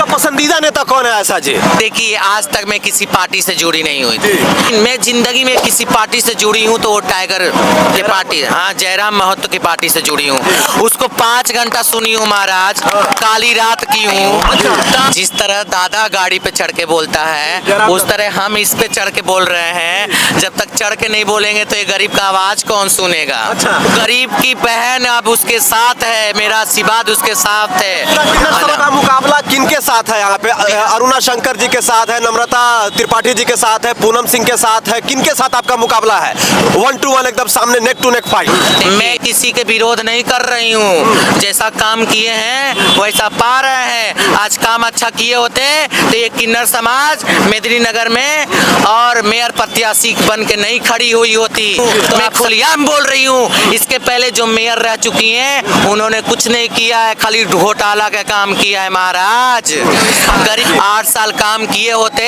पसंदीदा नेता कौन है आयशा जी? देखिए, आज तक मैं किसी पार्टी से जुड़ी नहीं हुई थी। मैं जिंदगी में किसी पार्टी से जुड़ी हूँ तो वो टाइगर की पार्टी, हाँ, जयराम महतो की पार्टी से जुड़ी हूँ। उसको 5 घंटा सुनी हूँ महाराज, काली रात की हूँ। जिस तरह दादा गाड़ी पे चढ़ के बोलता है, उस तरह हम इस पे चढ़ के बोल रहे हैं। जब तक चढ़ के नहीं बोलेंगे तो ये गरीब का आवाज कौन सुनेगा? गरीब की बहन अब उसके साथ है, मेरा आशीर्वाद उसके साथ है। किन्नर सभा का मुकाबला किनके साथ है यहाँ पे? अरुणा शंकर जी के साथ है, नम्रता त्रिपाठी जी के साथ है, पूनम सिंह के साथ है, किनके साथ आपका मुकाबला है? 1 to 1 एकदम सामने, नेक टू नेक फाइट। मैं किसी के विरोध नहीं कर रही हूँ। जैसा काम किए हैं वैसा पा रहे हैं। आज काम अच्छा किए होते तो ये किन्नर समाज मेदिनीनगर में और मेयर प्रत्याशी बन के नहीं खड़ी हुई होती। तो मैं खुलेआम बोल रही हूँ, इसके पहले जो मेयर रह चुकी हैं उन्होंने कुछ नहीं किया है, खाली घोटाला का काम किया है महाराज। गरीब 8 साल काम किए होते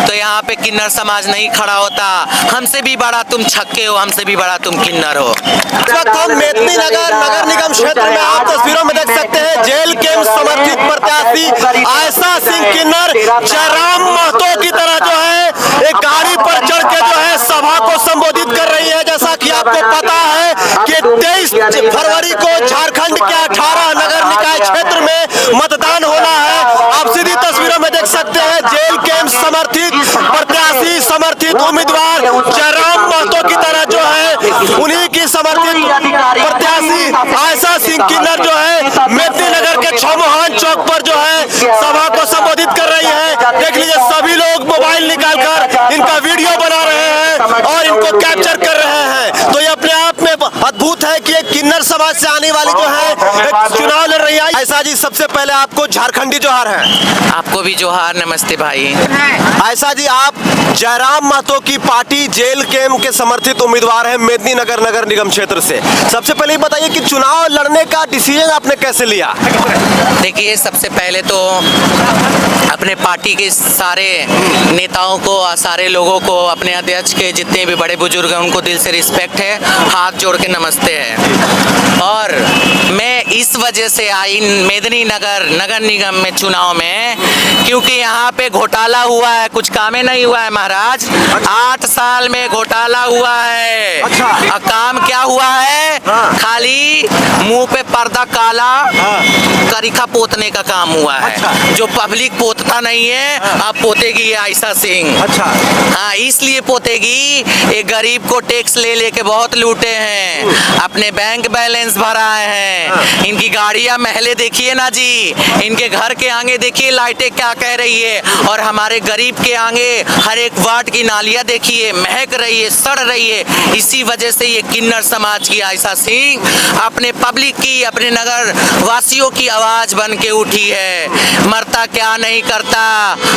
तो यहाँ पे किन्नर समाज नहीं खड़ा होता। हमसे भी बड़ा तुम छक्के हो, हमसे भी बड़ा तुम किन्नर हो। इस वक्त हम मेदिनीनगर नगर निगम क्षेत्र में आप तस्वीरों में देख सकते हैं, जेल के समर्थित प्रत्याशी आयशा सिंह किन्नर जयराम महतो की तरह जो है एक गाड़ी पर चढ़ के जो है सभा को संबोधित कर रही है। जैसा कि आपको पता है कि 23 फरवरी को झारखंड के 18 नगर निकाय क्षेत्र में मतदान होना है। आप सीधी तस्वीरों में देख सकते हैं, जेल के समर्थित प्रत्याशी, समर्थित उम्मीदवार जयराम महतो की तरह जो है उन्हीं की समर्थित प्रत्याशी आयशा सिंह किन्नर जो है मेदिनीनगर के छमोहान चौक पर जो है सभा को संबोधित कर रही है। देख लीजिए, सभी लोग मोबाइल निकालकर इनका वीडियो बना रहे हैं और इनको कैप्चर कर रहे हैं। तो ये अपने आप में अद्भुत है कि एक किन्नर समाज से आने वाली जो है एक चुनाव लड़ रही है। आयशा जी, सबसे पहले आपको झारखंडी जोहार है। आपको भी जोहार, नमस्ते भाई। आयशा जी, आप जयराम महतो की पार्टी जेल कैंप के समर्थित उम्मीदवार हैं मेदिनीनगर नगर निगम क्षेत्र से। सबसे पहले बताइए कि चुनाव लड़ने का डिसीजन आपने कैसे लिया? देखिए, सबसे पहले तो अपने पार्टी के सारे नेताओं को, सारे लोगों को, अपने अध्यक्ष के जितने भी बड़े बुजुर्ग हैं उनको दिल से रिस्पेक्ट है, हाथ जोड़ के नमस्ते है। और मैं इस वजह से आई मेदिनीनगर नगर निगम में चुनाव में क्योंकि यहाँ पे घोटाला हुआ है, कुछ कामें नहीं हुआ है महाराज। 8 साल में घोटाला हुआ है। काम क्या हुआ है? खाली मुंह पे पर्दा काला करीखा पोतने का काम हुआ है। जो पब्लिक पोतता नहीं है, अब पोतेगी आयशा सिंह। हाँ, इसलिए पोतेगी, एक गरीब को टैक्स ले लेके बहुत लूटे हैं, अपने बैंक बैलेंस भराए हैं। इनकी गाड़ियां महले देखिए ना जी, इनके घर के आगे देखिए लाइटें क्या कह रही है, और हमारे गरीब के आगे हर एक वार्ड की नालियां देखिए महक रही है, सड़ रही है। इसी वजह से ये किन्नर समाज की आयशा सिंह अपने पब्लिक की, अपने नगर वासियों की आवाज बन के उठी है। मरता क्या नहीं करता,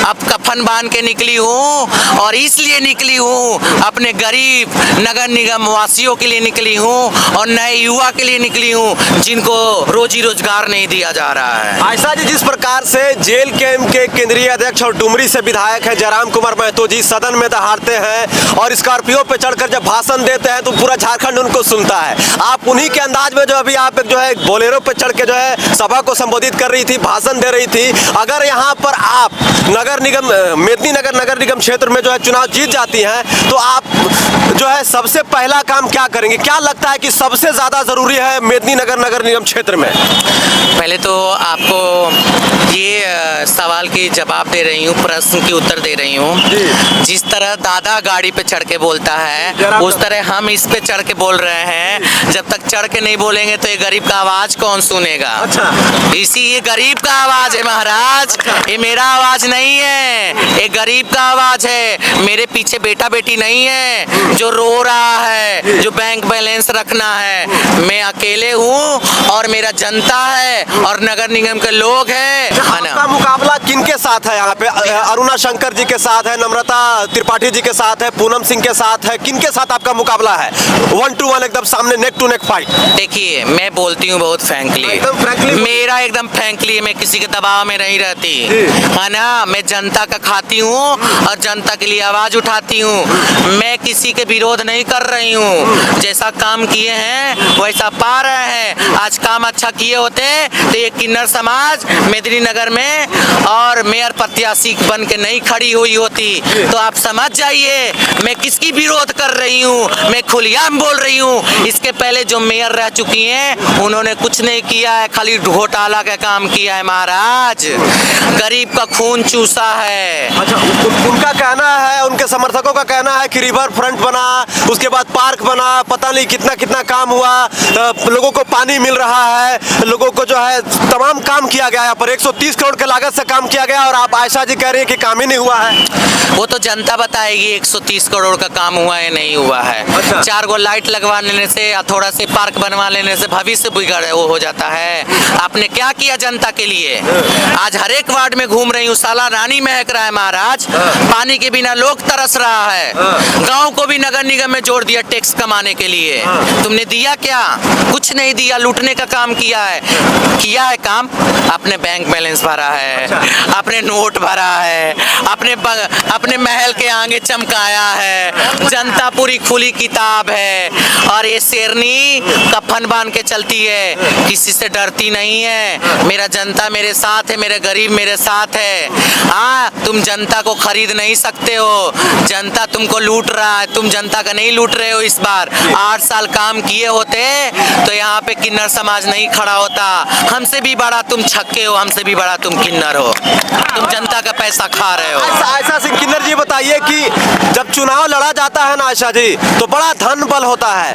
अब कफन बांध के निकली हूँ, और इसलिए निकली हूँ अपने गरीब नगर निगम वासियों के लिए निकली हूँ, और नए युवा के लिए निकली हूँ जिनको रोजी रोजगार नहीं दिया जा रहा है। आयशा जी, जिस प्रकार से जेल कैंप के केंद्रीय अध्यक्ष और डुमरी से विधायक है जयराम कुमार महतो जी सदन में दहाड़ते हैं और स्कॉर्पियो पे चढ़कर जब भाषण देते हैं तो पूरा झारखंड उनको सुनता है। आप उन्हीं के अंदाज में जो अभी आप जो है बोलेरो पे चढ़ के जो है सभा को संबोधित कर रही थी, भाषण दे रही थी। अगर यहाँ पर आप नगर निगम मेदिनीनगर नगर निगम क्षेत्र में जो है चुनाव जीत जाती हैं तो आप जो है सबसे पहला काम क्या करेंगे? क्या लगता है कि सबसे ज्यादा जरूरी है मेदिनीनगर नगर निगम क्षेत्र में? पहले तो आपको ये सवाल की जवाब दे रही हूँ, प्रश्न की उत्तर दे रही हूँ। जिस तरह दादा गाड़ी पे चढ़ के बोलता है उस तरह हम इस पे चढ़ के बोल रहे हैं। जब तक चढ़ के नहीं बोलेंगे तो ये गरीब का आवाज कौन सुनेगा? इसी ये गरीब का आवाज है महाराज, ये मेरा आवाज नहीं है, ये गरीब का आवाज है। मेरे पीछे बेटा बेटी नहीं है जो रो रहा है, जो बैंक बैलेंस रखना है। मैं अकेले हूँ और मेरा जनता है और नगर निगम के लोग हैं। आपका मुकाबला किनके साथ है यहाँ पे? अरुणा शंकर जी के साथ है, नम्रता त्रिपाठी जी के साथ है, पूनम सिंह के साथ है, किनके साथ आपका मुकाबला है? 1 to 1 एकदम सामने, नेक टू नेक फाइट। देखिए, मैं बोलती हूँ बहुत फ्रैंकली, एकदम frankly? मेरा एकदम फ्रैंकली, मैं किसी के दबाव में नहीं रहती, है ना। मैं जनता का खाती हूँ और जनता के लिए आवाज उठाती हूँ। मैं किसी के विरोध नहीं कर रही हूँ। जैसा काम किए हैं वैसा पा रहे हैं। आज काम अच्छा किए होते तो ये किन्नर समाज मेदिनीनगर में और मेयर प्रत्याशी बन के नहीं खड़ी हुई होती। तो आप समझ जाइए मैं किसकी विरोध कर रही हूँ। मैं खुलेआम बोल रही हूँ। इसके पहले जो मेयर रह चुकी हैं उन्होंने कुछ नहीं किया है, खाली घोटाला का काम किया है महाराज। गरीब का खून चूसा है। अच्छा, उनका कहना है, उनके समर्थकों का कहना है कि रिवर फ्रंट बना, उसके बाद पार्क बना, पता नहीं कितना कितना काम हुआ, लोगों को पानी मिल रहा है, लोगों को जो है तमाम काम किया गया। यहाँ पर 130 करोड़ के लागत से काम किया गया और आप आयशा जी कह रही है कि काम ही नहीं हुआ है। वो तो जनता बताएगी 130 करोड़ का काम हुआ है नहीं हुआ है। अच्छा। 4 गो लाइट लगवा लेने से या थोड़ा से पार्क बनवा लेने से भविष्य बिगड़ वो हो जाता है। आपने क्या किया जनता के लिए? आज हर एक वार्ड में घूम रही हूँ, साला रानी महक रहा है महाराज। पानी के बिना लोग तरस रहा है। गांव को भी नगर निगम में जोड़ दिया टैक्स कमाने के लिए। तुमने दिया क्या? कुछ नहीं दिया, लूटने का काम किया है काम। अपने बैंक बैलेंस भरा है, अपने नोट भरा है, अपने महल के आगे चमकाया है। जनता पूरी खुली किताब है और ये शेरनी कफन बांध के चलती है, किसी से डरती नहीं है। मेरा जनता मेरे साथ है, मेरे गरीब मेरे साथ है। हाँ, तुम जनता को खरीद नहीं सकते हो। जनता तुमको लूट रहा है, तुम जनता का नहीं लूट रहे हो। इस बार 8 साल काम किए होते तो यहाँ पे किन्नर समाज नहीं खड़ा होता। हमसे भी बड़ा तुम छक्के हो, हमसे भी बड़ा तुम किन्नर हो। तुम जनता का पैसा खा रहे हो। आयशा सिंह किन्नर जी बताइए कि जब चुनाव लड़ा जाता है ना आयशा जी, तो बड़ा धन बल होता है,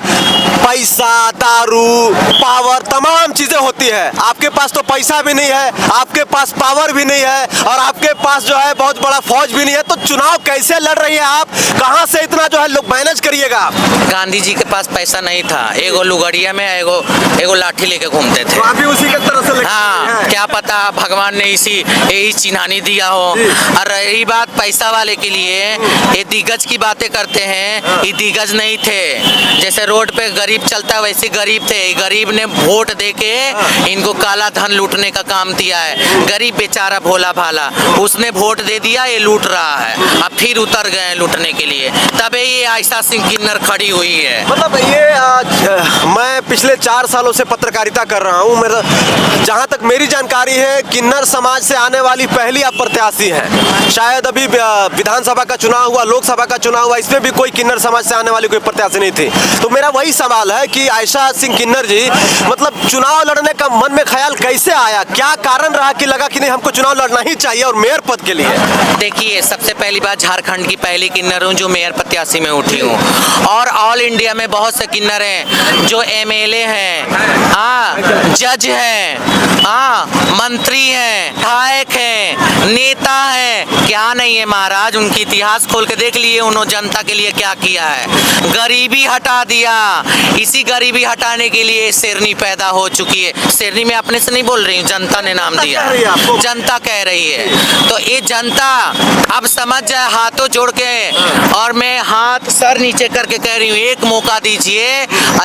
पैसा, दारू, पावर, तमाम चीजें होती है। आपके पास तो पैसा भी नहीं है, आपके पास पावर भी नहीं है और आपके पास जो है बहुत बड़ा फौज भी नहीं है। तो चुनाव कैसे लड़ रही है आप? कहां से इतना जो है लोग मैनेज करिएगा आप? गांधी जी के पास पैसा नहीं था, एगो लुगड़िया में एगो लाठी लेके घूमते थे। तो आप भी उसी के तरह से हाँ, क्या पता भगवान ने यही चिन्हानी दिया हो। और रही बात पैसा वाले के लिए, ये दिग्गज की बातें करते हैं, ये दिग्गज नहीं थे। जैसे रोड पे गरीब चलता है वैसे गरीब थे। गरीब ने वोट देके इनको काला धन लूटने का काम दिया है। गरीब बेचारा भोला भाला, उसने वोट दे दिया, ये लूट रहा है। अब फिर उतर गए लूटने के लिए, तबे ये आयशा सिंह किन्नर खड़ी हुई है। मतलब ये मैं पिछले 4 सालों से पत्रकारिता कर रहा हूँ। मेरा जहाँ तक मेरी जानकारी है, किन्नर समाज से आने वाली पहली आप प्रत्याशी हैं। शायद अभी विधानसभा का चुनाव हुआ, लोकसभा का चुनाव हुआ, इसमें भी कोई किन्नर समाज से आने वाली कोई प्रत्याशी नहीं थी। तो मेरा वही सवाल है कि आयशा सिंह किन्नर जी, मतलब चुनाव लड़ने का मन में ख्याल कैसे आया? क्या कारण रहा कि लगा कि नहीं हमको चुनाव लड़ना ही चाहिए और मेयर पद के लिए? देखिए, सबसे पहली बात, झारखंड की पहली किन्नर हूँ जो मेयर प्रत्याशी में उठी हूँ। और ऑल इंडिया में बहुत से किन्नर हैं जो MLA हैं, हाँ, जज हैं, हाँ, मंत्री हैं, विधायक हैं, नेता हैं। क्या नहीं है महाराज, उनकी इतिहास खोल के देख लिए उन्होंने जनता के लिए क्या किया है। गरीबी हटा दिया। इसी गरीबी हटाने के लिए शेरनी पैदा हो चुकी है। शेरनी में अपने से नहीं बोल रही हूँ, जनता ने नाम दिया, जनता कह रही है। तो ये जनता अब समझ जाए, हाथों जोड़ के, और मैं हाथ सर नीचे करके कह रही हूँ, एक मौका दीजिए,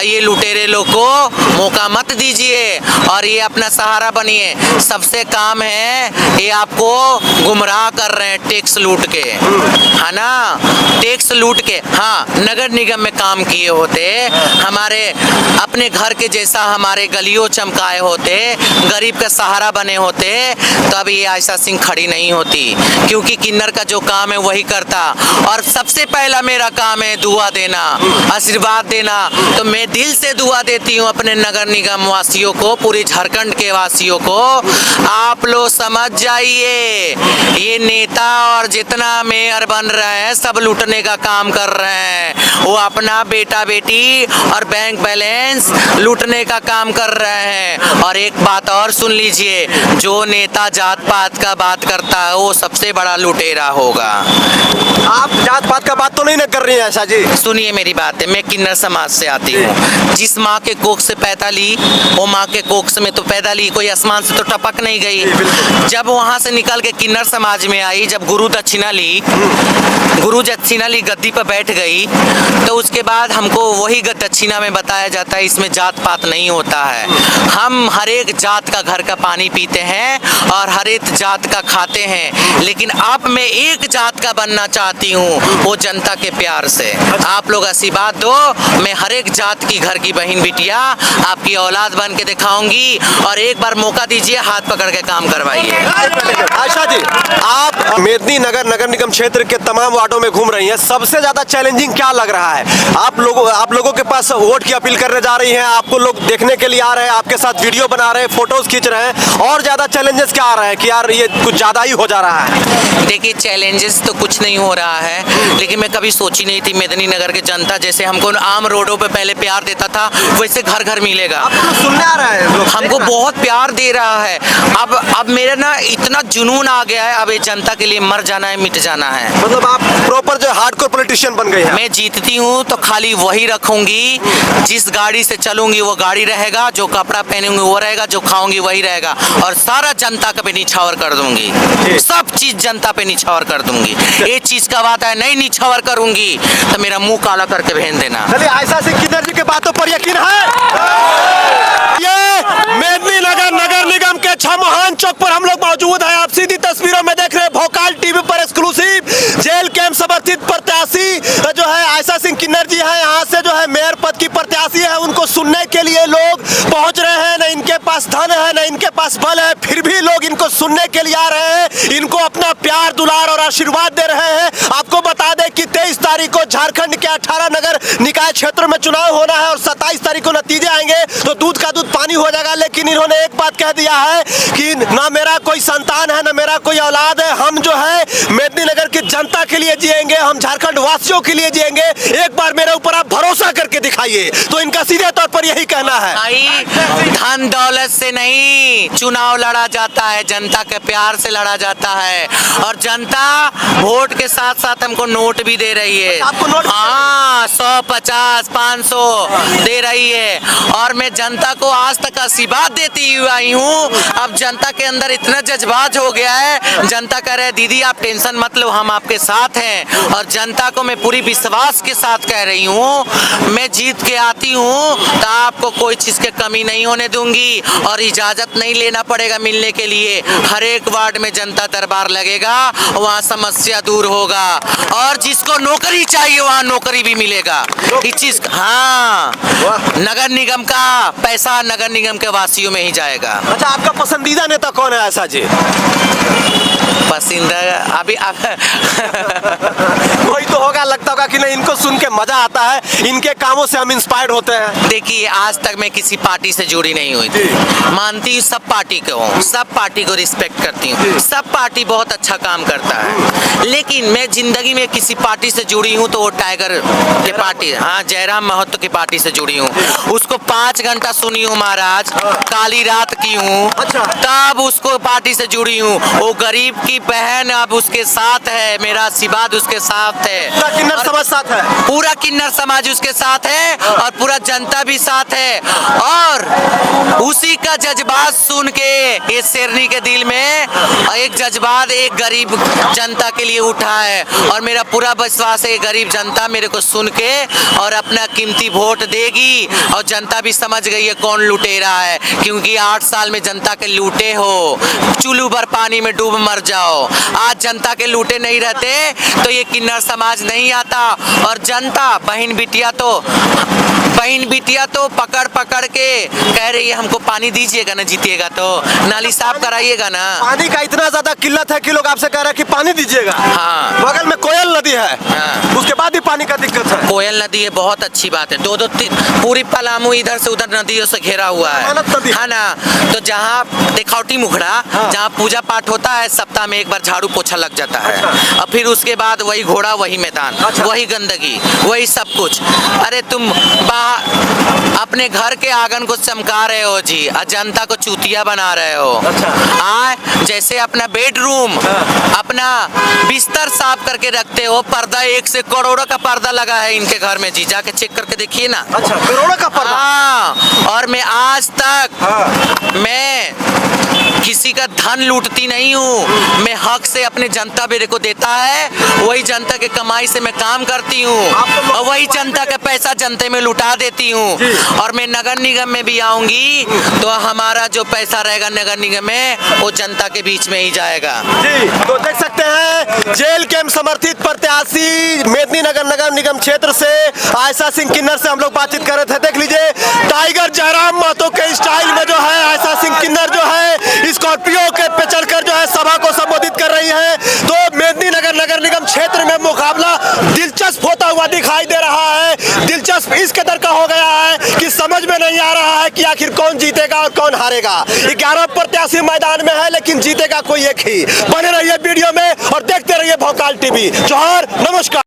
ये लुटेरे लोग को मौका मत दीजिए और ये अपना सहारा बनिए। सबसे काम है, ये आपको गुमराह कर रहे हैं टैक्स लूट के, है ना, टैक्स लूट के। हाँ, नगर निगम में काम किए होते, हमारे अपने घर के जैसा हमारे गलियों चमकाए होते, गरीब का सहारा बने होते, तब ये आयशा सिंह खड़ी नहीं होती। क्योंकि किन्नर का जो काम है वही करता। और सबसे पहला मेरा काम है दुआ देना, आशीर्वाद देना। तो मैं दिल से दुआ देती हूँ अपने नगर निगम वासियों को, पूरे झारखंड के वासियों को। आप लोग समझ जाइए, ये नेता और जितना मेयर बन रहे हैं सब लूटने का काम कर रहे हैं। वो अपना बेटा बेटी और बैंक बैलेंस लूटने का काम कर रहे हैं। और एक बात और सुन लीजिए, जो नेता जात पात का बात करता है वो सबसे बड़ा लुटेरा होगा। आप जात पात का बात तो नहीं ना कर रही हैं आशा जी? सुनिए मेरी बात है, मैं किन्नर समाज से आती हूँ। जिस माँ के कोख से पैदा ली वो माँ के कोख से में तो पैदा ली, कोई आसमान से तो टपक नहीं गई। जब वहाँ से निकल के किन्नर समाज में आई, जब गुरु दक्षिणा ली गद्दी पर बैठ गई, तो उसके बाद हमको वही दक्षिणा में बताया जाता है इसमें जात पात नहीं होता है। हम हर एक जात का घर का पानी पीते हैं और हर एक जात का खाते हैं, लेकिन अब मैं एक जात का बनना चाहती हूँ, वो जनता के प्यार से। आप लोग आशीर्वाद दो, मैं हर एक जात की घर की बहन बिटिया आपकी औलाद बन के दिखाऊंगी, और एक बार मौका दीजिए, हाथ पकड़ के काम करवाइए। आशा जी, आप मेदिनीनगर नगर निगम क्षेत्र के तमाम वार्डों में घूम रही हैं, सबसे ज्यादा चैलेंजिंग क्या लग रहा है? आप लोगों के पास वोट की अपील करने जा रही हैं, आपको लोग देखने के लिए आ रहे हैं, आपके साथ वीडियो बना रहे हैं, फोटोज खींच रहे हैं, और ज्यादा चैलेंजेस क्या आ रहे हैं कि यार ये कुछ ज्यादा ही हो जा रहा है? देखिए, चैलेंजेस तो कुछ नहीं हो रहा है, लेकिन मैं कभी सोची नहीं थी मेदिनीनगर के जनता जैसे हमको आम रोडों पे पहले प्यार देता था वैसे घर घर मिलेगा। सुनने आ रहा है, हमको बहुत प्यार दे रहा है। अब मेरा ना इतना जुनून आ गया है, अब ये जनता के लिए मर जाना है, मिट जाना है। मतलब आप प्रॉपर जो हार्डकोर पॉलिटिशियन बन गई हैं। मैं जीतती हूँ तो खाली वही रखूंगी, जिस गाड़ी से चलूंगी वो गाड़ी रहेगा, जो कपड़ा पहनूंगी वो रहेगा, जो खाऊंगी वही रहेगा, और सारा जनता पे निछावर कर दूंगी, सब चीज जनता पे निछावर कर दूंगी। एक चीज का बात है, नहीं निछावर करूंगी तो मेरा मुंह काला करके भेज देना। चलिए, आयशा सिंह किन्नर जी के बातों पर यकीन है? ये मेदिनीनगर नगर निगम के छमहान चौक पर हम लोग मौजूद हैं। आप सीधी तस्वीरों में देख रहे हैं भोकाल टीवी पर एक्सक्लूसिव जेल कैंप समर्थित प्रत्याशी जो है आयशा सिंह किन्नर जी हैं। यहाँ से जो है मेयर पद की प्रत्याशी है, उनको सुनने के लिए लोग पहुंच रहे हैं। न इनके पास धन है, न इनके पास बल है, फिर भी लोग इनको सुनने के लिए आ रहे हैं, इनको अपना प्यार दुलार और आशीर्वाद दे रहे हैं। आपको बता दें कि 23 तारीख को झारखंड के 18 नगर निकाय क्षेत्रों में चुनाव होना है और 27 तारीख को नतीजे आएंगे तो दूध का दूध पानी हो जाएगा। लेकिन इन्होंने एक बात कह दिया है कि ना मेरा कोई संतान है, ना मेरा कोई औलाद है, हम जो है मेदिनीनगर की जनता के लिए जिएंगे, हम झारखंड वासियों के लिए जिएंगे, एक बार मेरे ऊपर आप भरोसा करके दिखाइए। तो इनका सीधे तौर पर यही कहना है। धन दौलत से नहीं चुनाव लड़ा जाता है, जनता के प्यार से लड़ा जाता है, और जनता वोट के साथ साथ हमको नोट भी दे रही है। आपको नोट? हाँ, 100, 50, 500 दे रही है, और मैं जनता को आज तक आशीर्वाद देती हुई आई हूँ। अब जनता के अंदर इतना जज्बात हो गया है, जनता कह रहे दीदी आप टेंशन मत लो, हम आपके साथ हैं। और जनता को मैं पूरी विश्वास के साथ कह रही हूँ, मैं जीत के आती हूँ तो आपको कोई चीज की कमी नहीं होने दूंगी, और इजाजत नहीं लेना पड़ेगा मिलने के लिए। हर एक वार्ड में जनता दरबार लगेगा, वहाँ समस्या दूर होगा, और जिसको नौकरी चाहिए वहाँ नौकरी भी मिलेगा। इस चीज, हाँ, नगर निगम का पैसा नगर निगम के वासियों में ही जाएगा। अच्छा, आपका पसंदीदा नेता कौन है आयशा जी? पसंदीदा अभी कोई तो होगा, लगता होगा कि नहीं इनको सुन के मजा आता है, इनके कामों से हम इंस्पायर्ड होते हैं। देखिए, आज तक मैं किसी पार्टी से जुड़ी नहीं हुई थी, मानती हूँ सब पार्टी को हूँ, सब पार्टी को रिस्पेक्ट करती हूँ, सब पार्टी बहुत अच्छा काम करता है, लेकिन मैं जिंदगी में किसी पार्टी से जुड़ी हूँ तो वो टाइगर के पार्टी, हाँ, जयराम महतो की पार्टी से जुड़ी हूँ। उसको 5 घंटा सुनी हूँ महाराज, काली रात की हूँ, तब उसको पार्टी से जुड़ी हूँ। वो गरीब की बहन अब उसके साथ है, मेरा आशीर्वाद उसके साथ है, पूरा किन्नर समाज साथ है, पूरा किन्नर समाज उसके साथ है, और पूरा जनता भी साथ है। और उसी का जज्बात सुन के इस शेरनी के दिल में एक जज्बात एक गरीब जनता के लिए उठा है, और मेरा पूरा विश्वास है गरीब जनता मेरे को सुन के और अपना कीमती वोट देगी, और जनता भी समझ गई है कौन लुटेरा है, क्योंकि 8 साल में जनता के लूटे हो, चुल्लू भर पानी में डूब मर जाओ। आज जनता के लूटे नहीं रहते तो ये किन्नर समाज नहीं आता, और जनता बहन बिटिया तो बहन बिटिया तो पकड़ पकड़ के कह रही है हमको पानी दीजिएगा ना, जीतिएगा तो नाली साफ कराइएगा ना। पानी का इतना ज्यादा किल्लत है कि लोग आपसे कह रहे हैं कि पानी दीजिएगा। हाँ। बगल में कोयल नदी है, हाँ। उसके बाद भी पानी का दिक्कत है। कोयल नदी है, बहुत अच्छी बात है। दो पूरी पलामू इधर से उधर नदियों से घिरा हुआ मानव नदी है ना। तो जहाँ देखौटी मुखड़ा, हाँ। जहाँ पूजा पाठ होता है, सप्ताह में एक बार झाड़ू पोछा लग जाता है। और फिर उसके बाद वही घोड़ा, वही मैदान, वही गंदगी, वही सब कुछ। अरे तुम अपने घर के आंगन को चमका रहे हो जी, और जनता को चूतिया बना रहे हो। जैसे अपना बेडरूम, अपना बिस्तर साफ करके रखते हो, पर्दा 1 से करोड़ों का पर्दा लगा है इनके घर में जी, जाके चेक करके देखिए ना। अच्छा, करोड़ों का पर्दा। हाँ, और मैं आज तक मैं किसी का धन लूटती नहीं हूँ। मैं हक से अपने जनता मेरे को देता है, वही जनता के कमाई से मैं काम करती हूँ, और वही जनता का पैसा जनता में लुटा देती हूँ। और मैं नगर निगम में भी आऊंगी तो हमारा जो पैसा रहेगा नगर निगम में, वो जनता के बीच में ही जाएगा जी। तो देख सकते हैं जेल कैंप समर्थित प्रत्याशी मेदिनीनगर नगर निगम क्षेत्र से आयशा सिंह किन्नर से हम लोग बातचीत कर रहे थे। देख लीजिए टाइगर जयराम महतो के स्टाइल में जो है आयशा सिंह किन्नर जो है स्कॉर्पियो के पे चढ़कर जो है सभा को संबोधित कर रही है। तो मेदिनीनगर नगर निगम क्षेत्र में मुकाबला दिलचस्प होता हुआ दिखाई दे रहा है। दिलचस्प इस कदर का हो गया है कि समझ में नहीं आ रहा है कि आखिर कौन जीतेगा और कौन हारेगा। 11 प्रत्याशी मैदान में है, लेकिन जीतेगा कोई एक ही। बने रहिए वीडियो में और देखते रहिए भोकाल टीवी। जोहार, नमस्कार।